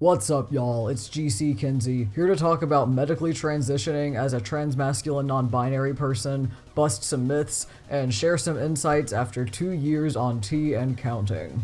What's up, y'all? It's GC Kinsey, here to talk about medically transitioning as a transmasculine non-binary person, bust some myths, and share some insights after 2 years on T and counting.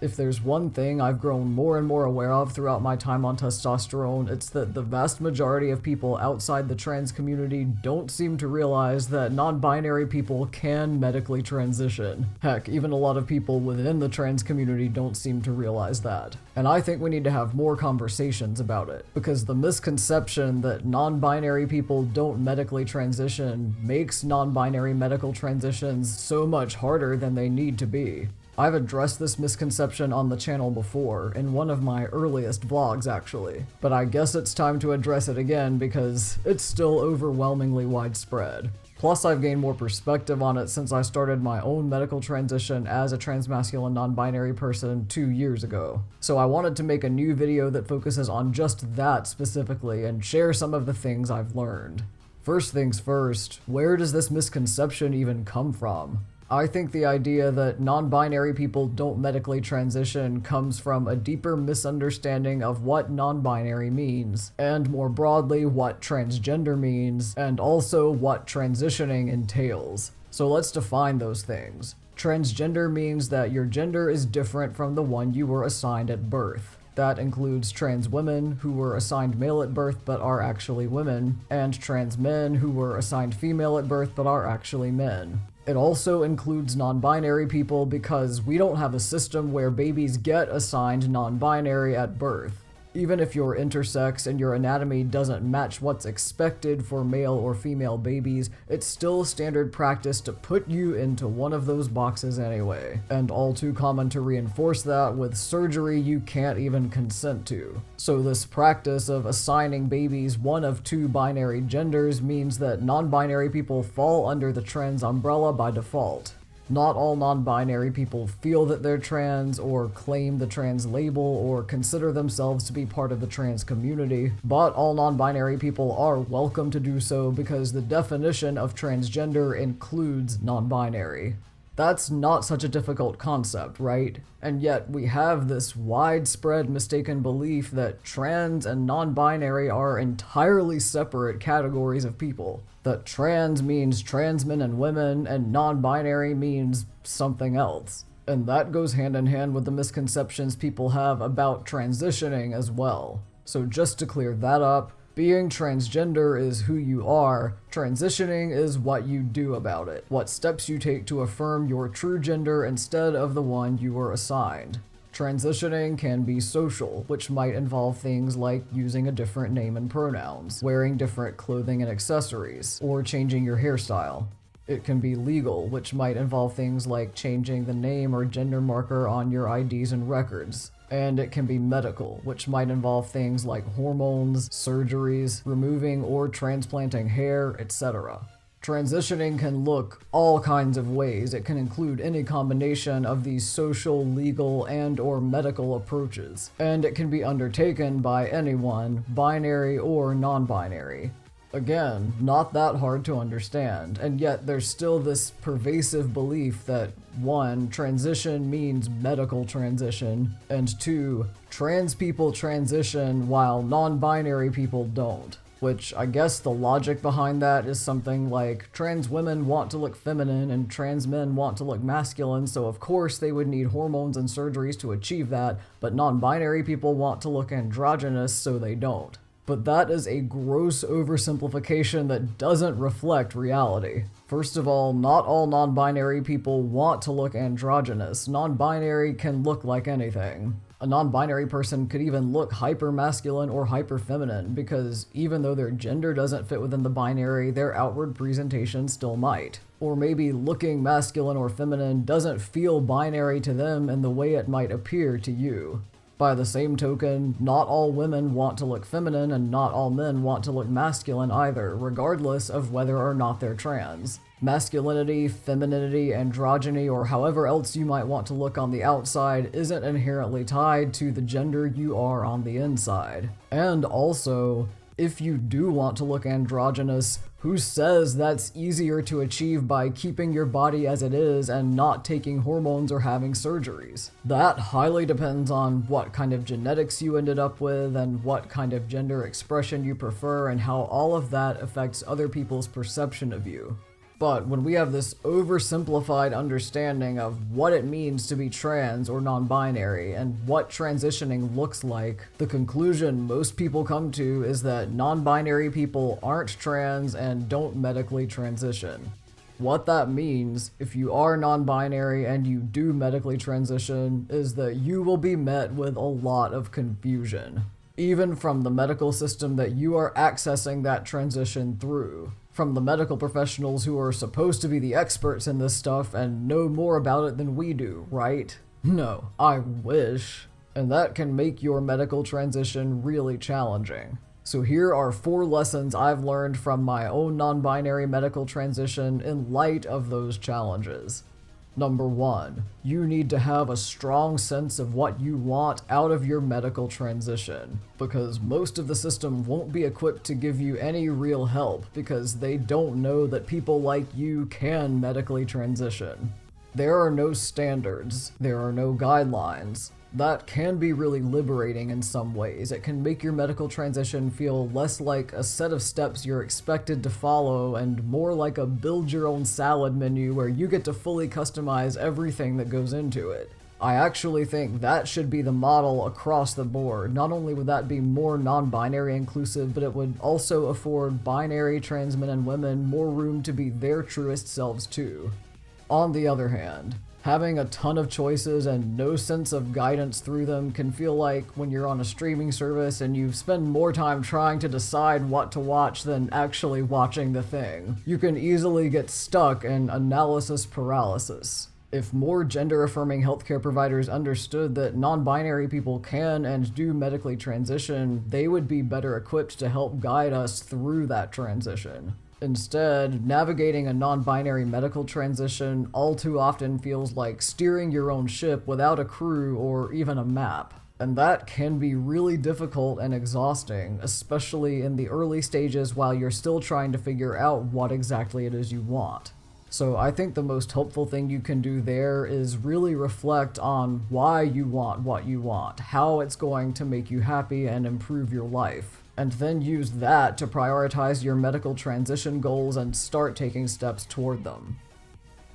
If there's one thing I've grown more and more aware of throughout my time on testosterone, it's that the vast majority of people outside the trans community don't seem to realize that non-binary people can medically transition. Heck, even a lot of people within the trans community don't seem to realize that. And I think we need to have more conversations about it, because the misconception that non-binary people don't medically transition makes non-binary medical transitions so much harder than they need to be. I've addressed this misconception on the channel before, in one of my earliest vlogs actually, but I guess it's time to address it again because it's still overwhelmingly widespread. Plus, I've gained more perspective on it since I started my own medical transition as a transmasculine non-binary person 2 years ago. So I wanted to make a new video that focuses on just that specifically and share some of the things I've learned. First things first, where does this misconception even come from? I think the idea that non-binary people don't medically transition comes from a deeper misunderstanding of what non-binary means, and more broadly what transgender means, and also what transitioning entails. So let's define those things. Transgender means that your gender is different from the one you were assigned at birth. That includes trans women who were assigned male at birth but are actually women, and trans men who were assigned female at birth but are actually men. It also includes non-binary people because we don't have a system where babies get assigned non-binary at birth. Even if you're intersex and your anatomy doesn't match what's expected for male or female babies, it's still standard practice to put you into one of those boxes anyway. And all too common to reinforce that with surgery you can't even consent to. So this practice of assigning babies one of two binary genders means that non-binary people fall under the trans umbrella by default. Not all non-binary people feel that they're trans, or claim the trans label, or consider themselves to be part of the trans community, but all non-binary people are welcome to do so because the definition of transgender includes non-binary. That's not such a difficult concept, right? And yet we have this widespread mistaken belief that trans and non-binary are entirely separate categories of people. That trans means trans men and women, and non-binary means something else. And that goes hand in hand with the misconceptions people have about transitioning as well. So just to clear that up, being transgender is who you are, transitioning is what you do about it, what steps you take to affirm your true gender instead of the one you were assigned. Transitioning can be social, which might involve things like using a different name and pronouns, wearing different clothing and accessories, or changing your hairstyle. It can be legal, which might involve things like changing the name or gender marker on your IDs and records. And it can be medical, which might involve things like hormones, surgeries, removing or transplanting hair, etc. Transitioning can look all kinds of ways. It can include any combination of these social, legal, and/or medical approaches. And it can be undertaken by anyone, binary or non-binary. Again, not that hard to understand, and yet there's still this pervasive belief that 1. Transition means medical transition, and 2. Trans people transition while non-binary people don't. Which I guess the logic behind that is something like trans women want to look feminine and trans men want to look masculine, so of course they would need hormones and surgeries to achieve that, but non-binary people want to look androgynous, so they don't. But that is a gross oversimplification that doesn't reflect reality. First of all, not all non-binary people want to look androgynous. Non-binary can look like anything. A non-binary person could even look hyper-masculine or hyper-feminine, because even though their gender doesn't fit within the binary, their outward presentation still might. Or maybe looking masculine or feminine doesn't feel binary to them in the way it might appear to you. By the same token, not all women want to look feminine and not all men want to look masculine either, regardless of whether or not they're trans. Masculinity, femininity, androgyny, or however else you might want to look on the outside isn't inherently tied to the gender you are on the inside. And also, If you do want to look androgynous, who says that's easier to achieve by keeping your body as it is and not taking hormones or having surgeries? That highly depends on what kind of genetics you ended up with and what kind of gender expression you prefer and how all of that affects other people's perception of you. But when we have this oversimplified understanding of what it means to be trans or non-binary and what transitioning looks like, the conclusion most people come to is that non-binary people aren't trans and don't medically transition. What that means, if you are non-binary and you do medically transition, is that you will be met with a lot of confusion, even from the medical system that you are accessing that transition through. From the medical professionals who are supposed to be the experts in this stuff and know more about it than we do, right? No, I wish. And that can make your medical transition really challenging. So here are 4 lessons I've learned from my own non-binary medical transition in light of those challenges. Number 1, you need to have a strong sense of what you want out of your medical transition, because most of the system won't be equipped to give you any real help because they don't know that people like you can medically transition. There are no standards, there are no guidelines. That can be really liberating in some ways. It can make your medical transition feel less like a set of steps you're expected to follow and more like a build your own salad menu where you get to fully customize everything that goes into it. I actually think that should be the model across the board. Not only would that be more non-binary inclusive, but it would also afford binary trans men and women more room to be their truest selves too. On the other hand, having a ton of choices and no sense of guidance through them can feel like when you're on a streaming service and you spend more time trying to decide what to watch than actually watching the thing. You can easily get stuck in analysis paralysis. If more gender-affirming healthcare providers understood that non-binary people can and do medically transition, they would be better equipped to help guide us through that transition. Instead, navigating a non-binary medical transition all too often feels like steering your own ship without a crew or even a map. And that can be really difficult and exhausting, especially in the early stages while you're still trying to figure out what exactly it is you want. So I think the most helpful thing you can do there is really reflect on why you want what you want, how it's going to make you happy and improve your life, and then use that to prioritize your medical transition goals and start taking steps toward them.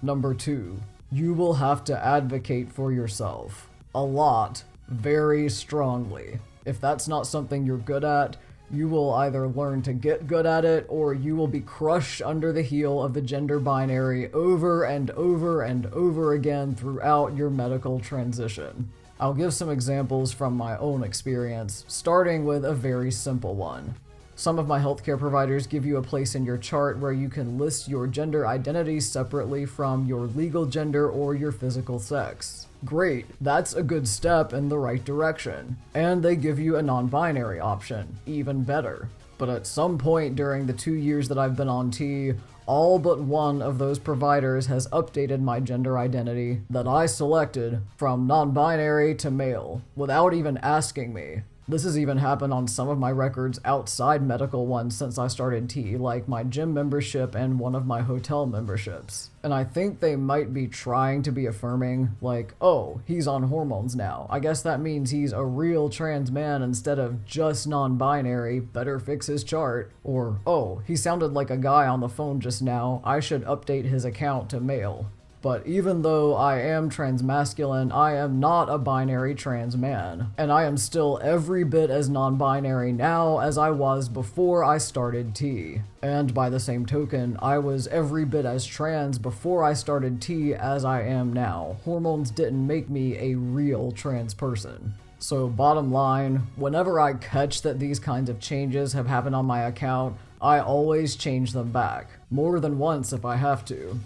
Number 2, you will have to advocate for yourself. A lot, very strongly. If that's not something you're good at, you will either learn to get good at it, or you will be crushed under the heel of the gender binary over and over and over again throughout your medical transition. I'll give some examples from my own experience, starting with a very simple one. Some of my healthcare providers give you a place in your chart where you can list your gender identity separately from your legal gender or your physical sex. Great, that's a good step in the right direction. And they give you a non-binary option, even better. But at some point during the 2 years that I've been on T, all but one of those providers has updated my gender identity that I selected from non-binary to male, without even asking me. This has even happened on some of my records outside medical ones since I started T, like my gym membership and one of my hotel memberships. And I think they might be trying to be affirming, like, oh, he's on hormones now. I guess that means he's a real trans man instead of just non-binary, better fix his chart. Or, oh, he sounded like a guy on the phone just now, I should update his account to male. But even though I am transmasculine, I am not a binary trans man, and I am still every bit as non-binary now as I was before I started T. And by the same token, I was every bit as trans before I started T as I am now. Hormones didn't make me a real trans person. So bottom line, whenever I catch that these kinds of changes have happened on my account, I always change them back. More than once if I have to.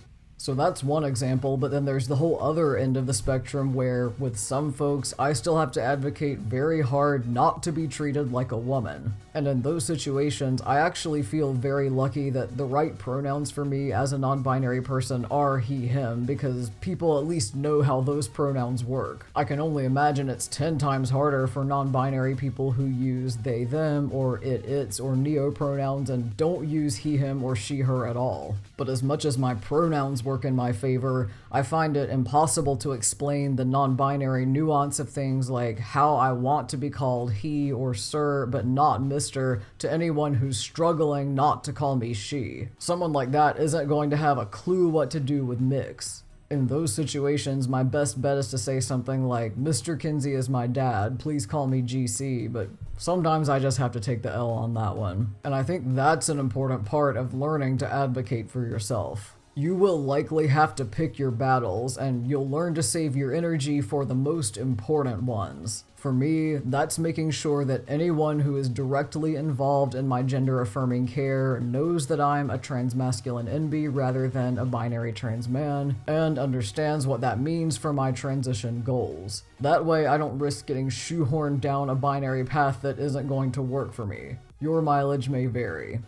So that's one example, but then there's the whole other end of the spectrum where, with some folks, I still have to advocate very hard not to be treated like a woman. And in those situations, I actually feel very lucky that the right pronouns for me as a non-binary person are he, him, because people at least know how those pronouns work. I can only imagine it's 10 times harder for non-binary people who use they, them, or it, its, or neo-pronouns and don't use he, him, or she, her at all. But as much as my pronouns work in my favor, I find it impossible to explain the non-binary nuance of things like how I want to be called he or sir, but not Mr. to anyone who's struggling not to call me she. Someone like that isn't going to have a clue what to do with mix. In those situations, my best bet is to say something like, Mr. Kinsey is my dad, please call me GC, but sometimes I just have to take the L on that one. And I think that's an important part of learning to advocate for yourself. You will likely have to pick your battles, and you'll learn to save your energy for the most important ones. For me, that's making sure that anyone who is directly involved in my gender-affirming care knows that I'm a transmasculine enby rather than a binary trans man, and understands what that means for my transition goals. That way, I don't risk getting shoehorned down a binary path that isn't going to work for me. Your mileage may vary.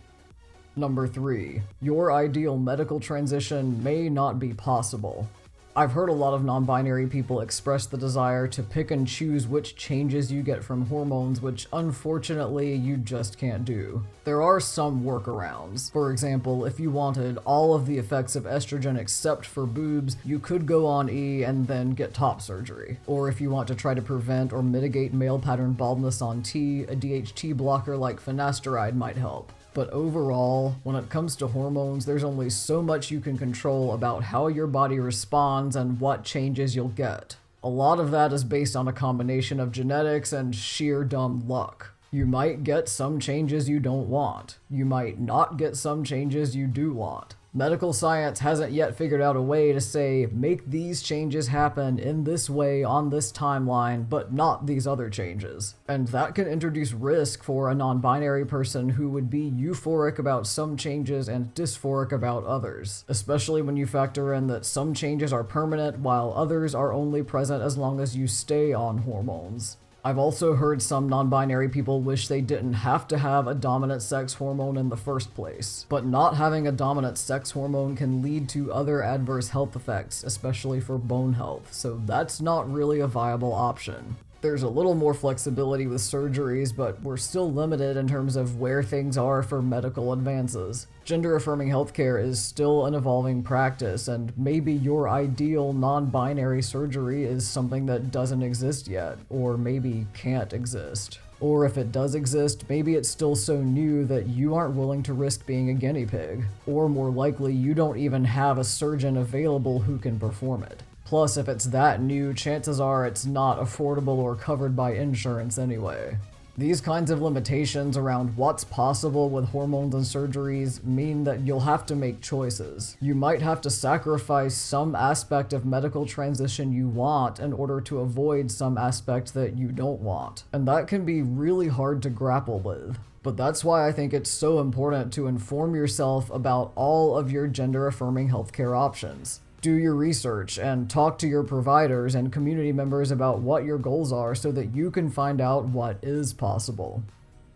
Number 3, your ideal medical transition may not be possible. I've heard a lot of non-binary people express the desire to pick and choose which changes you get from hormones, which unfortunately you just can't do. There are some workarounds. For example, if you wanted all of the effects of estrogen except for boobs, you could go on E and then get top surgery. Or if you want to try to prevent or mitigate male pattern baldness on T, a DHT blocker like finasteride might help. But overall, when it comes to hormones, there's only so much you can control about how your body responds and what changes you'll get. A lot of that is based on a combination of genetics and sheer dumb luck. You might get some changes you don't want. You might not get some changes you do want. Medical science hasn't yet figured out a way to say, make these changes happen in this way on this timeline, but not these other changes. And that can introduce risk for a non-binary person who would be euphoric about some changes and dysphoric about others, especially when you factor in that some changes are permanent while others are only present as long as you stay on hormones. I've also heard some non-binary people wish they didn't have to have a dominant sex hormone in the first place. But not having a dominant sex hormone can lead to other adverse health effects, especially for bone health, so that's not really a viable option. There's a little more flexibility with surgeries, but we're still limited in terms of where things are for medical advances. Gender-affirming healthcare is still an evolving practice, and maybe your ideal non-binary surgery is something that doesn't exist yet, or maybe can't exist. Or if it does exist, maybe it's still so new that you aren't willing to risk being a guinea pig. Or more likely, you don't even have a surgeon available who can perform it. Plus, if it's that new, chances are it's not affordable or covered by insurance anyway. These kinds of limitations around what's possible with hormones and surgeries mean that you'll have to make choices. You might have to sacrifice some aspect of medical transition you want in order to avoid some aspect that you don't want. And that can be really hard to grapple with. But that's why I think it's so important to inform yourself about all of your gender-affirming healthcare options. Do your research and talk to your providers and community members about what your goals are so that you can find out what is possible.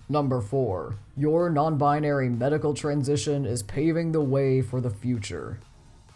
Number 4, your non-binary medical transition is paving the way for the future.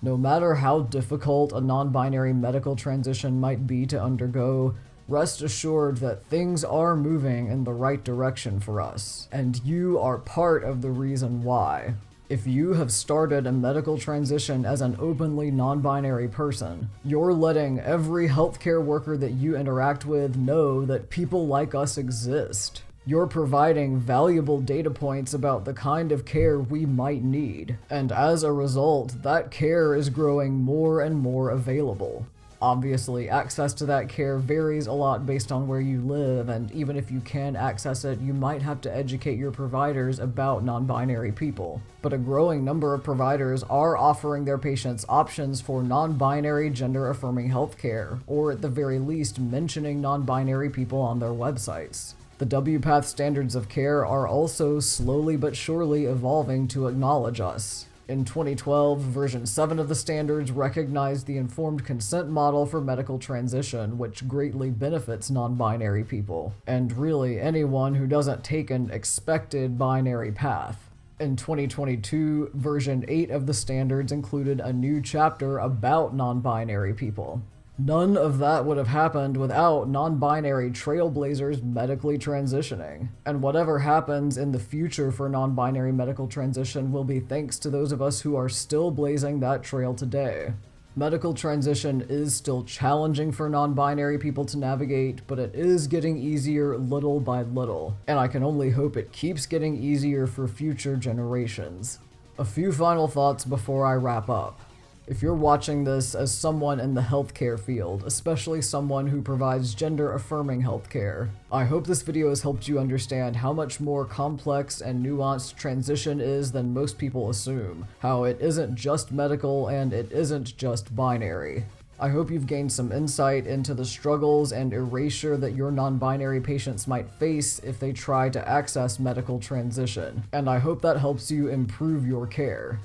No matter how difficult a non-binary medical transition might be to undergo, rest assured that things are moving in the right direction for us, and you are part of the reason why. If you have started a medical transition as an openly non-binary person, you're letting every healthcare worker that you interact with know that people like us exist. You're providing valuable data points about the kind of care we might need, and as a result, that care is growing more and more available. Obviously, access to that care varies a lot based on where you live, and even if you can access it, you might have to educate your providers about non-binary people. But a growing number of providers are offering their patients options for non-binary gender-affirming healthcare, or at the very least mentioning non-binary people on their websites. The WPATH standards of care are also slowly but surely evolving to acknowledge us. In 2012, version 7 of the standards recognized the informed consent model for medical transition, which greatly benefits non-binary people, and really anyone who doesn't take an expected binary path. In 2022, version 8 of the standards included a new chapter about non-binary people. None of that would have happened without non-binary trailblazers medically transitioning. And whatever happens in the future for non-binary medical transition will be thanks to those of us who are still blazing that trail today. Medical transition is still challenging for non-binary people to navigate, but it is getting easier little by little, and I can only hope it keeps getting easier for future generations. A few final thoughts before I wrap up. If you're watching this as someone in the healthcare field, especially someone who provides gender-affirming healthcare, I hope this video has helped you understand how much more complex and nuanced transition is than most people assume, how it isn't just medical and it isn't just binary. I hope you've gained some insight into the struggles and erasure that your non-binary patients might face if they try to access medical transition, and I hope that helps you improve your care.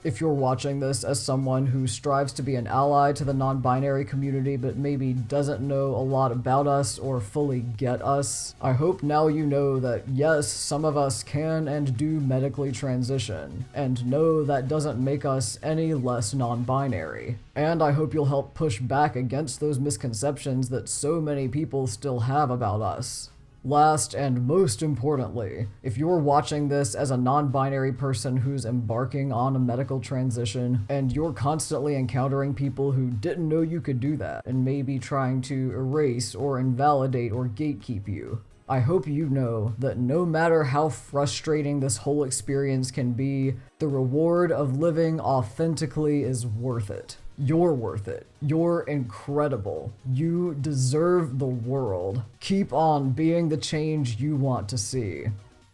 If you're watching this as someone who strives to be an ally to the non-binary community but maybe doesn't know a lot about us or fully get us, I hope now you know that yes, some of us can and do medically transition, and no, that doesn't make us any less non-binary. And I hope you'll help push back against those misconceptions that so many people still have about us. Last and most importantly, if you're watching this as a non-binary person who's embarking on a medical transition, and you're constantly encountering people who didn't know you could do that, and maybe trying to erase or invalidate or gatekeep you, I hope you know that no matter how frustrating this whole experience can be, the reward of living authentically is worth it. You're worth it. You're incredible. You deserve the world. Keep on being the change you want to see.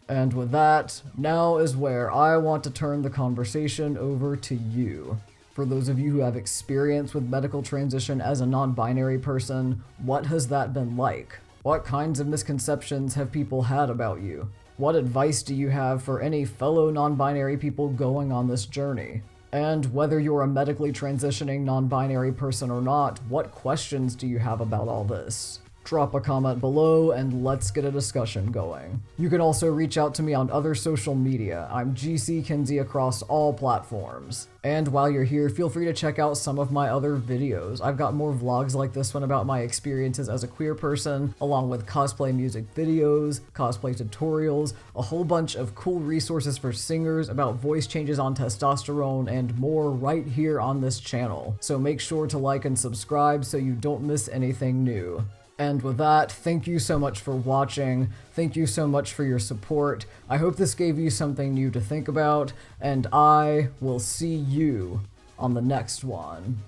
And with that, now is where I want to turn the conversation over to you. For those of you who have experience with medical transition as a non-binary person, what has that been like? What kinds of misconceptions have people had about you? What advice do you have for any fellow non-binary people going on this journey? And whether you're a medically transitioning non-binary person or not, what questions do you have about all this? Drop a comment below and let's get a discussion going. You can also reach out to me on other social media. I'm GC Kinsey across all platforms. And while you're here, feel free to check out some of my other videos. I've got more vlogs like this one about my experiences as a queer person, along with cosplay music videos, cosplay tutorials, a whole bunch of cool resources for singers about voice changes on testosterone, and more right here on this channel. So make sure to like and subscribe so you don't miss anything new. And with that, thank you so much for watching. Thank you so much for your support. I hope this gave you something new to think about, and I will see you on the next one.